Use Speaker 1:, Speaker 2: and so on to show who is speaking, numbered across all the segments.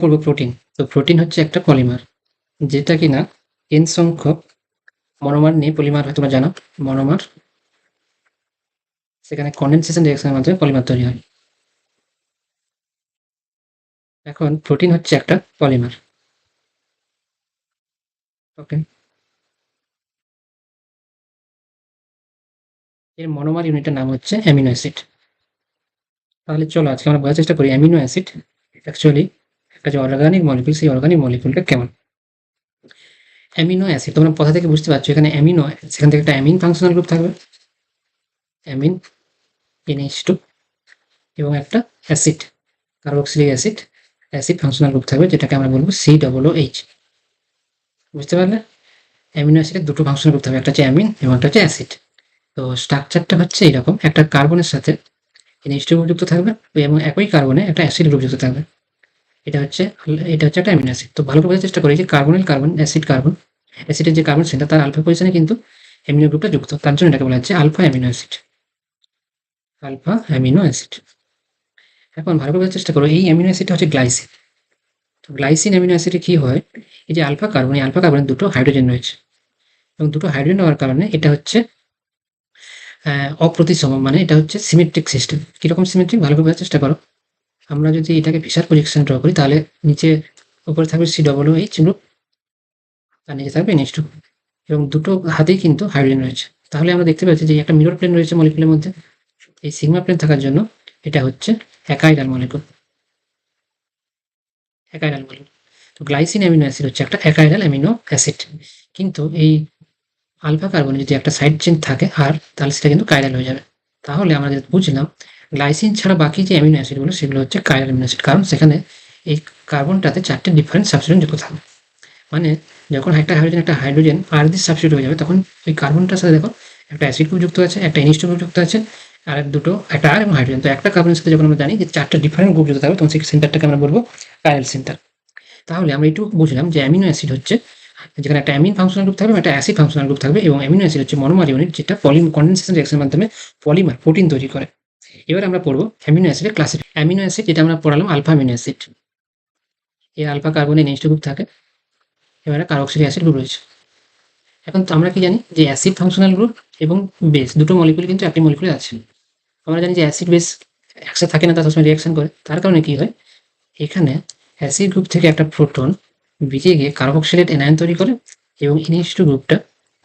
Speaker 1: পড়বো প্রোটিন। তো প্রোটিন হচ্ছে একটা পলিমার, যেটা কিনা n সংখ্যক মনোমার নিয়ে পলিমার হয়, তোমরা জানো মনোমার, সেখানে কনডেনসেশন রিঅ্যাকশনের মাধ্যমে পলিমার তৈরি হয়। এখন প্রোটিন হচ্ছে একটা পলিমার। ওকে, এর মনোমার ইউনিটের নাম হচ্ছে অ্যামিনো অ্যাসিড। তাহলে চলো আজকে আমরা বোঝার চেষ্টা করি অ্যামিনো অ্যাসিড অ্যাকচুয়ালি একটা যে অর্গানিক মলিকুল, সেই অর্গানিক মলিকুলটা কেমন। অ্যামিনো অ্যাসিড তোমরা কথা থেকে বুঝতে পারছো, এখানে অ্যামিনো, সেখান থেকে একটা অ্যামিন ফাংশনাল গ্রুপ থাকবে, অ্যামিন NH2, এবং একটা acid, carboxylic acid, acid functional group থাকবে, যেটাকে আমরা বলবো COOH। বুঝতে পারলে? অ্যামিনো অ্যাসিডের দুটো ফাংশনাল গ্রুপ থাকবে, একটা হচ্ছে অ্যামিন এবং একটা হচ্ছে অ্যাসিড। তো স্ট্রাকচারটা হচ্ছে এরকম, একটা কার্বনের সাথে NH2 গ্রুপ যুক্ত থাকবে এবং একই কার্বনে একটা অ্যাসিড গ্রুপ যুক্ত থাকবে। এটা হচ্ছে একটা অ্যামিনো অ্যাসিড। তো ভালো করে বোঝার চেষ্টা করি যে কার্বন, অ্যাসিড কার্বন, অ্যাসিডের যে কার্বন সেন্টার তার আলফা পজিশনে কিন্তু অ্যামিনো গ্রুপটা যুক্ত, তার জন্য এটাকে বলা হচ্ছে alpha amino acid. Alpha amino acid. এখন ভালো করে বোঝার চেষ্টা করো, এই অ্যামিনো অ্যাসিডটা হচ্ছে গ্লাইসিন। তো গ্লাইসিন অ্যামিনো অ্যাসিডে কি হয়, এই যে আলফা কার্বন, এই আলফা কার্বনের দুটো হাইড্রোজেন রয়েছে এবং দুটো হাইড্রোজেন হওয়ার কারণে এটা হচ্ছে অপ্রতিসম, মানে এটা হচ্ছে সিমেট্রিক সিস্টেম। কিরকম সিমেট্রিক, ভালো করে বোঝার চেষ্টা করো। আমরা যদি এটাকে ফিশার প্রজেকশন ড্র করি, তাহলে নিচে উপরে থাকবে COOH গ্রুপ, তার নিচে থাকবে NH2, এবং দুটো হাতেই কিন্তু হাইড্রোজেন রয়েছে। তাহলে আমরা দেখতে পাচ্ছি যে একটা মিরর প্লেন রয়েছে মলিকুলের মধ্যে। এই সিগমা প্লেন থাকার জন্য এটা হচ্ছে একাইডাল মলিকুল। একাইডাল মলিকুল। তো গ্লাইসিন অ্যামিনো অ্যাসিড হচ্ছে একটা একাইডাল অ্যামিনো অ্যাসিড। কিন্তু এই আলফা কার্বনে যদি একটা সাইড চেন থাকে আর, তাহলে সেটা কিন্তু কাইরাল হয়ে যাবে। তাহলে আমরা যেটা বুঝলাম, গ্লাইসিন ছাড়া বাকি যে অ্যামিনো অ্যাসিডগুলো সেগুলো হচ্ছে কাইরাল অ্যামিনো অ্যাসিড, কারণ সেখানে এই কার্বনটাতে 4টে ডিফারেন্ট সাবস্টিটিউয়েন্ট যুক্ত থাকবে। মানে যখন একটা হাইড্রোজেন আর দিয়ে সাবস্টিটিউট হয়ে যাবে, তখন ওই কার্বনটার সাথে দেখো একটা অ্যাসিড গ্রুপ যুক্ত আছে, একটা NH2 গ্রুপ যুক্ত আছে, আর দুটো একটা আর এবং হাইড্রোজেন। তো একটা কার্বনের সাথে যখন আমরা জানি যে 4টা ডিফারেন্ট গ্রুপ যুক্ত থাকবে, তখন সেই সেন্টারটাকে আমরা বলবো কাইরাল সেন্টার। তাহলে আমরা এইটুকু বুঝলাম যে অ্যামিনো অ্যাসিড হচ্ছে যেখানে একটা অ্যামিন ফাংশনাল গ্রুপ থাকবে, একটা অ্যাসিড ফাংশনাল গ্রুপ থাকবে, এবং অ্যামিনো অ্যাসিড হচ্ছে মনোমার ইউনিট, যেটা কনডেনসেশন রিঅ্যাকশনের মাধ্যমে পলিমার প্রোটিন তৈরি করে। এবার আমরা পড়বো অ্যামিনো অ্যাসিডের ক্লাসিফিকেশন। অ্যামিনো অ্যাসিড যেটা আমরা পড়ালাম আলফা অ্যামিনো অ্যাসিড, এই আলফা কার্বনে NH2 গ্রুপ থাকে, এবারে কার্বক্সিলিক অ্যাসিড গ্রুপ রয়েছে। এখন তো আমরা কি জানি যে অ্যাসিড ফাংশনাল গ্রুপ এবং বেস দুটো মলিকুল কিন্তু একই মলিকুলে আছে। আমরা জানি যে অ্যাসিড বেস একসাথে থাকে না, তার সবসময় রিঅ্যাকশন করে। তার কারণে কি হয়, এখানে অ্যাসিড গ্রুপ থেকে একটা প্রোটন বেরিয়ে গিয়ে কার্বক্সিলেট এনায়ন তৈরি করে, এবং NH2 গ্রুপটা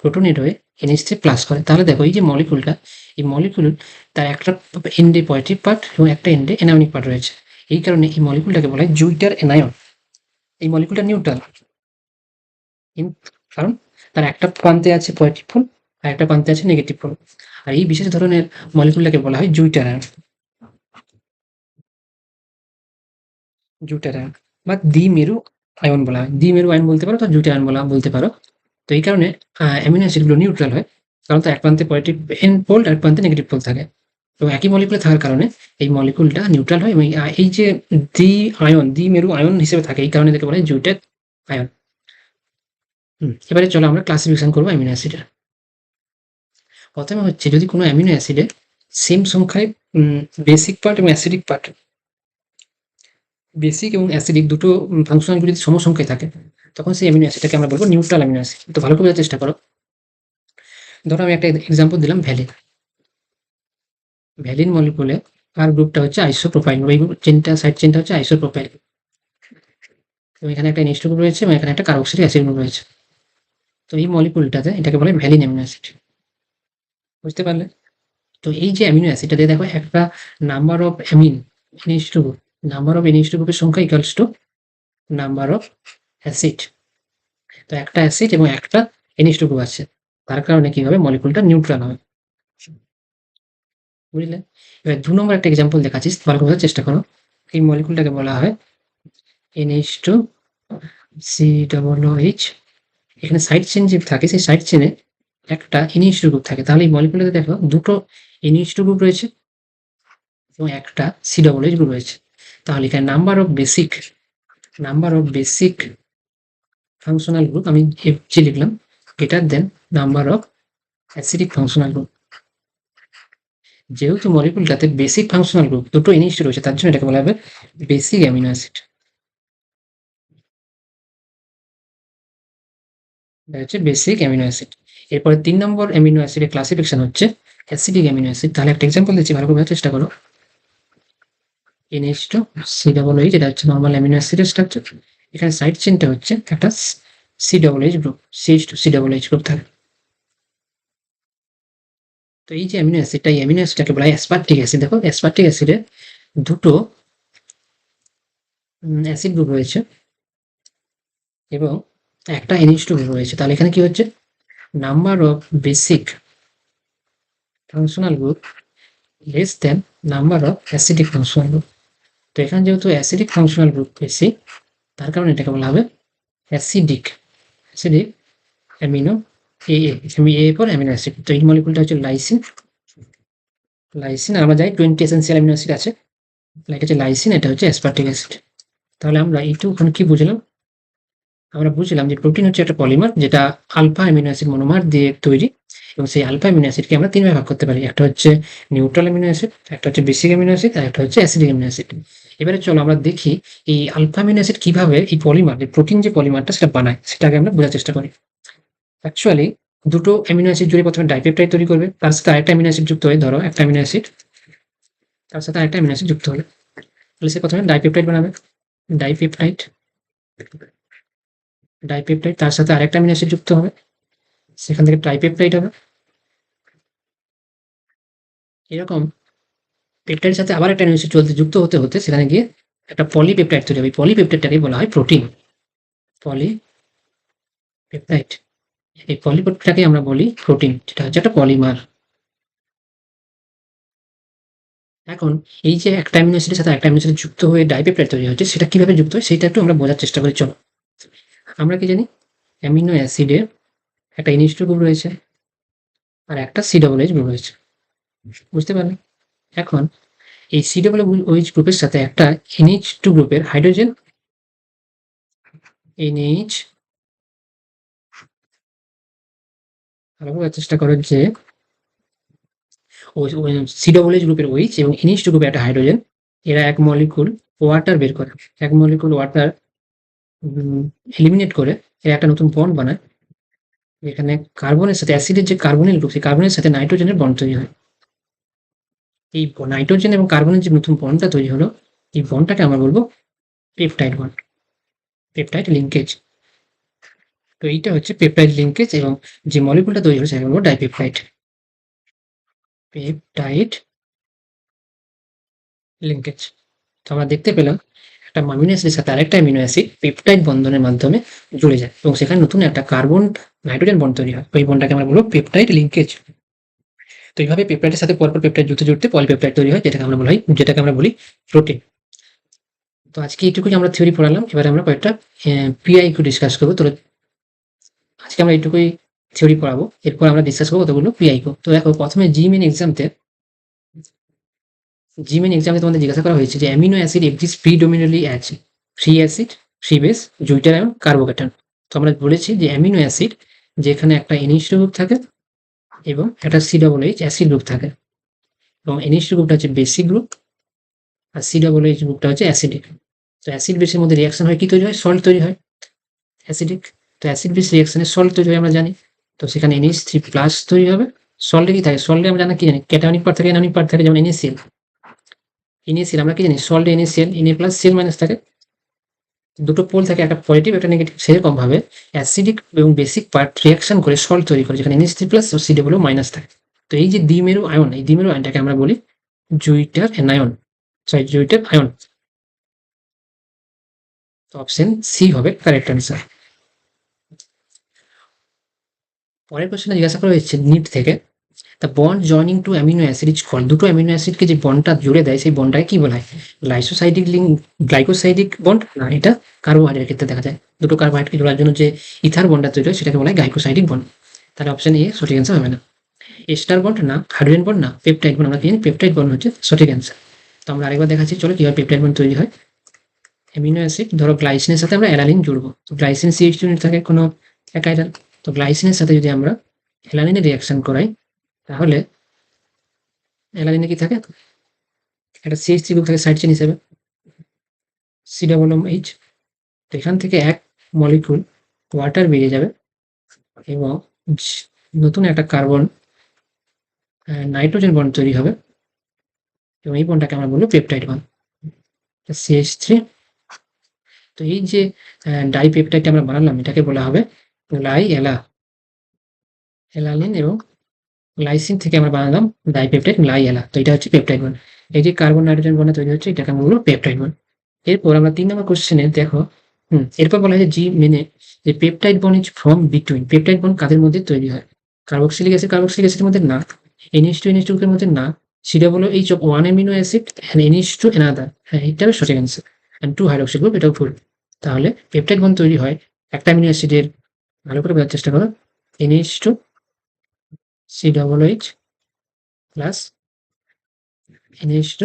Speaker 1: প্রোটনেট হয়ে NH3 প্লাস করে। তাহলে দেখো এই যে মলিকুলটা, এই মলিকুল তার একটা এন্ডে পজিটিভ পার্ট এবং একটা এন্ডে এনায়নিক পার্ট রয়েছে। এই কারণে এই মলিকুলটাকে বলা হয় জুইটার এনায়ন। এই মলিকুলটা নিউট্রাল, কারণ তার একটা প্রান্তে আছে পজিটিভ পোল আর একটা প্রান্তে আছে নেগেটিভ পোল। আর এই বিশেষ ধরনের মলিকুলটাকে বলা হয় জুইটার আয়ন, জুইটার আয়ন বা দ্বিমেরু আয়ন বলা হয়। দ্বিমেরু আয়ন বলতে পারো, তো জুইটার আয়ন বলতে পারো। তো এই কারণে অ্যামিনো অ্যাসিডগুলো নিউট্রাল হয়, কারণ তার এক প্রান্তে পজিটিভ এন পোল আর এক প্রান্তে নেগেটিভ পোল থাকে। এবং একই মলিকুলে থাকার কারণে এই মলিকুলটা নিউট্রাল হয়, এবং এই যে দ্বিমেরু আয়ন হিসেবে থাকে, এই কারণে এটাকে বলা হয় জুইটার আয়ন। এবারে চলো আমরা ক্লাসিফিকেশন করবো অ্যামিনো অ্যাসিডের। প্রথমে হচ্ছে যদি কোনো অ্যামিনো অ্যাসিডে সেম সংখ্যায় বেসিক পার্ট এবং অ্যাসিডিক পার্ট, বেসিক এবং অ্যাসিডিক দুটো ফাংশনাল যদি সমসংখ্যায় থাকে, তখন সেই অ্যামিনো অ্যাসিডটাকে আমরা বলবো নিউট্রাল অ্যামিনো অ্যাসিড। তো ভালো করে বোঝার চেষ্টা করো। ধরো আমি একটা এক্সাম্পল দিলাম ভ্যালিন। ভ্যালিন মলিকুলে আর গ্রুপটা হচ্ছে আইসোপ্রোপাইল, ওই চেনটা সাইড চেনটা হচ্ছে আইসোপ্রোপাইল, এবং এখানে একটা NH2 গ্রুপ রয়েছে এবং এখানে একটা কার্বক্সিলিক অ্যাসিড গ্রুপ রয়েছে। তো এই মলিকুলটাতে এটাকে বলে ভ্যালিন অ্যামিনো অ্যাসিড। বুঝতে পারলে? তো এই যে অ্যামিনো অ্যাসিডটা দিয়ে দেখো একটা number of amine NH2 group, number of NH2 গ্রুপের সংখ্যা equals to number of acid. তো একটা অ্যাসিড এবং একটা NH2 গ্রুপ আছে, তার কারণে কি হবে, মলিকুলটা নিউট্রাল হবে। বুঝলে? এবার 2 নম্বর একটা এক্সাম্পল দেখাচ্ছি, ভালো করে বোঝার চেষ্টা করো। এই মলিকুলটাকে বলা হয় NH2 COOH। এখানে সাইড চেন যে থাকে, সেই সাইড চেনে একটা NH2 গ্রুপ থাকে। তাহলে এই মলিকুলটাতে দেখো দুটো NH2 গ্রুপ রয়েছে এবং একটা COOH গ্রুপ রয়েছে। তাহলে এখানে number of basic functional group আমি FG লিখলাম, greater than number of acidic functional group. যেহেতু মলিকুলটাতে বেসিক ফাংশনাল গ্রুপ দুটো NH2 রয়েছে, তার জন্য এটাকে বলা হবে বেসিক অ্যামিনো অ্যাসিড। এটা হচ্ছে বেসিক অ্যামিনো অ্যাসিড। এরপরে ৩ নম্বর অ্যামিনো অ্যাসিডের ক্লাসিফিকেশন হচ্ছে অ্যাসিডিক অ্যামিনো অ্যাসিড। তাহলে একটা এক্সাম্পল দিচ্ছি, ভালো করে বোঝার চেষ্টা করো। NH2 COOH, এটা হচ্ছে নরমাল অ্যামিনো অ্যাসিডের স্ট্রাকচার। এখানে সাইড চেইনটা হচ্ছে একটা COOH group, CH2 COOH group থাকে। তো এই যে অ্যামিনো অ্যাসিডটা, এই অ্যামিনো অ্যাসিডটাকে বলা হয় অ্যাসপার্টিক অ্যাসিড। দেখো অ্যাসপার্টিক অ্যাসিডে দুটো অ্যাসিড গ্রুপ রয়েছে এবং একটা NH2 গ্রুপ রয়েছে। তাহলে এখানে কি হচ্ছে, number of basic functional group less than number of acidic functional group. তো এখানে যেহেতু অ্যাসিডিক ফাংশনাল গ্রুপ বেশি, তার কারণে এটাকে বলা হবে অ্যাসিডিক অ্যাসিডিক অ্যামিনো এ পর অ্যামিনো অ্যাসিড। তো এই মলিকুলটা হচ্ছে লাইসিন। লাইসিন আমরা জানি 20 এসেনশিয়াল অ্যামিনো অ্যাসিড আছে, এটা হচ্ছে লাইসিন, এটা হচ্ছে অ্যাসপার্টিক অ্যাসিড। তাহলে আমরা এইটুখানি কি বুঝলাম, আমরা বুঝলাম যে প্রোটিন হচ্ছে একটা পলিমার যেটা আলফা অ্যামিনো অ্যাসিড মনোমার দিয়ে তৈরি, এবং সেই আলফা অ্যামিনো অ্যাসিডকে আমরা ৩ ভাগে ভাগ করতে পারি। একটা হচ্ছে নিউট্রাল অ্যামিনো অ্যাসিড, একটা হচ্ছে বেসিক অ্যামিনো অ্যাসিড, আর একটা হচ্ছে অ্যাসিডিক অ্যামিনো অ্যাসিড। এবারে চলো আমরা দেখি এই আলফা অ্যামিনো অ্যাসিড কিভাবে এই পলিমার, এই প্রোটিন যে পলিমারটা সেটা বানায়, সেটাকে আমরা বোঝার চেষ্টা করি। অ্যাকচুয়ালি দুটো অ্যামিনো অ্যাসিড জুড়ে প্রথমে ডাইপেপটাইড তৈরি করবে, তার সাথে আরেকটা অ্যামিনো অ্যাসিড যুক্ত হয়। ধরো একটা অ্যামিনো অ্যাসিড, তার সাথে আরেকটা অ্যামিনো অ্যাসিড যুক্ত হলো, তাহলে সে প্রথমে ডাইপেপটাইড বানাবে। ডাইপেপটাইড, ডাইপেপটাইড তার সাথে আরেকটা অ্যামিনো অ্যাসিড যুক্ত হবে, সেখান থেকে ট্রাইপেপটাইড হবে। এরকম পেপটাইডের সাথে আবার একটা অ্যামিনো অ্যাসিড চলতে যুক্ত হতে হতে সেখানে গিয়ে একটা পলিপেপটাইড তৈরি হবে। পলিপেপটাইডটাকে বলা হয় প্রোটিন। পলিপেপটাইড, এই পলিপেপটাইডটাকে আমরা বলি প্রোটিন, যেটা হচ্ছে একটা পলিমার। এখন এই যে একটা অ্যামিনো অ্যাসিডের সাথে একটা অ্যামিনো অ্যাসিড যুক্ত হয়ে ডাইপেপটাইড তৈরি হচ্ছে, সেটা কিভাবে যুক্ত হয় সেটা একটু আমরা বোঝার চেষ্টা করি। চলো আমরা কি জানি, অ্যামিনো অ্যাসিডে একটা NH2 গ্রুপ রয়েছে আর একটা COOH গ্রুপ রয়েছে, বুঝতে পারলে? এখন এই COOH গ্রুপের সাথে একটা NH2 গ্রুপের হাইড্রোজেন NH, ভালো বোঝার চেষ্টা করো যে COOH গ্রুপের OH এবং NH2 গ্রুপের একটা হাইড্রোজেন, এরা এক মলিকুল ওয়াটার বের করে, এক মলিকুল ওয়াটার এলিমিনেট করে এরা একটা নতুন বন্ড বানায়। এখানে কার্বনের সাথে অ্যাসিডের যে কার্বনিল গ্রুপ, সেই কার্বনের সাথে নাইট্রোজেনের বন্ড তৈরি হয়। এই নাইট্রোজেন এবং কার্বনের যে নতুন বন্ডটা তৈরি হলো, এই বন্ডটাকে আমরা বলবো পেপটাইড বন্ড, পেপটাইড লিঙ্কেজ। তো এইটা হচ্ছে পেপটাইড লিঙ্কেজ, এবং যে মলিকুলটা তৈরি হলো সেটাকে বলবো ডাইপেপটাইড, পেপটাইড লিঙ্কেজ। তো আমরা দেখতে পেলাম একটা অ্যামিনো অ্যাসিডের সাথে আরেকটা অ্যামিনো অ্যাসিড পেপটাইড বন্ধনের মাধ্যমে জুড়ে যায় এবং সেখানে নতুন একটা কার্বন নাইট্রোজেন বন্ড তৈরি হয়। ওই বন্ডটাকে আমরা বলবো পেপটাইড লিঙ্কেজ। তো এইভাবে পেপটাইডের সাথে পরপর পেপটাইড জুড়তে জুড়তে পলিপেপটাইড তৈরি হয়, যেটাকে আমরা বলি প্রোটিন। তো আজকে এইটুকুই আমরা থিওরি পড়ালাম। এবারে আমরা কয়েকটা PIQ ডিসকাস করবো। তো আজকে আমরা এইটুকুই থিওরি পড়াবো, এরপর আমরা ডিসকাস করবো কতগুলো PIQ। তো দেখো প্রথমে জিমেন এক্সামে তোমাদের জিজ্ঞাসা করা হয়েছে যে amino acid exist predominantly as free acid, free base, জুইটার ion, carbocation. তো আমরা বলেছি যে অ্যামিনো অ্যাসিড যেখানে একটা NH2 গ্রুপ থাকে এবং একটা COOH অ্যাসিড গ্রুপ থাকে, এবং NH2 গ্রুপটা হচ্ছে বেসিক গ্রুপ আর COOH গ্রুপটা হচ্ছে অ্যাসিডিক। তো অ্যাসিড বেসের মধ্যে রিয়াকশন হয়, কি তৈরি হয়, সল্ট তৈরি হয়, অ্যাসিডিক। তো অ্যাসিড বেস রিয়াকশনে সল্ট তৈরি হয় আমরা জানি। তো সেখানে NH3+ তৈরি হবে। সল্টে কি থাকে, সল্টে আমরা কি জানি, ক্যাটায়নিক পার্ট থাকে, অ্যানোনিক পার্ট থাকে, যেমন NaCl। NaCl আমরা কি জানি, সল্টে NaCl, Na+Cl- থাকে, দুটো পোল থাকে, একটা পজিটিভ একটা নেগেটিভ। সেরকম ভাবে অ্যাসিডিক এবং বেসিক পার্ট রিয়াকশন করে সল্ট তৈরি করে, যেখানে NH3+ ও COO- থাকে। তো এই যে দ্বিমেরু আয়ন, এই দ্বিমেরু আয়নটাকে আমরা বলি জুইটার অ্যানায়ন, জুইটার আয়ন। তো অপশন সি হবে কারেক্ট অ্যান্সার। পরের কোশ্চেনে জিজ্ঞাসা করা হয়েছে নিট থেকে, the bond joining to amino acid is called. দুটো অ্যামিনো অ্যাসিডকে যে বন্ডটা জুড়ে দেয় সেই বন্ডটাকে কি বলা হয়, লাইসোসাইডিক লিঙ্ক, গ্লাইকোসাইডিক বন্ড না, এটা কার্বোহাইড্রেটের ক্ষেত্রে দেখা যায়। দুটো কার্বোহাইড্রেটকে জোড়ার জন্য যে ইথার বন্ডটা তৈরি হয় সেটাকে বলা হয় গ্লাইকোসাইডিক বন্ড। তাহলে অপশন এ সঠিক অ্যান্সার হবে না। এস্টার বন্ড না, হাইড্রোজেন বন্ড না, পেপটাইড বন্ড। আমরা কি জানি, পেপটাইড বন্ড হচ্ছে সঠিক অ্যান্সার। তো আমরা আরেকবার দেখাচ্ছি, চলো কিভাবে পেপটাইড বন্ড তৈরি হয়। অ্যামিনো অ্যাসিড, ধরো গ্লাইসিনের সাথে আমরা অ্যালানিন জুড়বো, তো গ্লাইসিন CH2 ইউনিট থাকে কোনো অ্যাকাইডাল। তো গ্লাইসিনের সাথে যদি আমরা অ্যালানিনের রিয়াকশন করাই, তাহলে অ্যালানিনে কি থাকে, একটা CH3 গ্রুপ থাকে সাইড চেন হিসেবে, COOH। তো এখান থেকে এক মলিকুল ওয়াটার বেরিয়ে যাবে, এবং নতুন একটা কার্বন নাইট্রোজেন বন্ড তৈরি হবে এবং এই বন্ডটাকে আমরা বলবো পেপটাইড বন্ড, CH3। তো এই যে ডাইপেপটাইডটা আমরা বানালাম এটাকে বলা হবে এলানিন, এবং গ্লাইসিন থেকে আমরা বানালাম ডাইপেপটাইড এলা। তো এটা হচ্ছে পেপটাইড বন্ড। এই যে কার্বন নাইট্রোজেন বন্ড তৈরি হচ্ছে এটাকে আমরা বলবো পেপটাইড বন্ড। এরপর আমরা 3 নম্বর কোশ্চেনে দেখো, এরপর বলা হয় জি মেনে যে peptide bond is form between. Peptide bond কাদের মধ্যে তৈরি হয়? কার্বক্সিলিক অ্যাসিডের মধ্যে না, NH2 এর মধ্যে না, COOH of one amino acid and NH2 another। হ্যাঁ, এটা হবে সঠিক অ্যান্সার। and 2 হাইড্রোক্সিল গ্রুপ, এটাও ভুল। তাহলে পেপটাইড বন্ড তৈরি হয় একটা অ্যামিনো অ্যাসিডের, ভালো করে বোঝার চেষ্টা করো, NH2 COOH plus NH2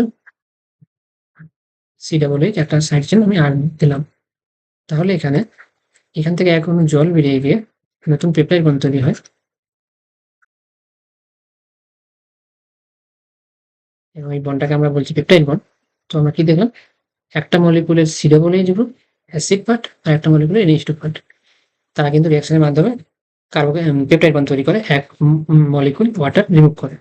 Speaker 1: COOH, একটা সাইড চেন আমি আর দিলাম। তাহলে এখান থেকে এক অণু জল বেরিয়ে গিয়ে নতুন পেপটাইড বন্ড তৈরি হয় এবং এই বন্ডটাকে আমরা বলছি পেপটাইড বন্ড। তো আমরা কি দেখলাম, একটা মলিকুলের COOH গ্রুপ অ্যাসিড পার্ট আর একটা মলিকুলের NH2 পার্ট, তারা কিন্তু রিঅ্যাকশনের মাধ্যমে পেপটাইড বন্ড তৈরি করে, এক মলিকুল ওয়াটার রিমুভ করে।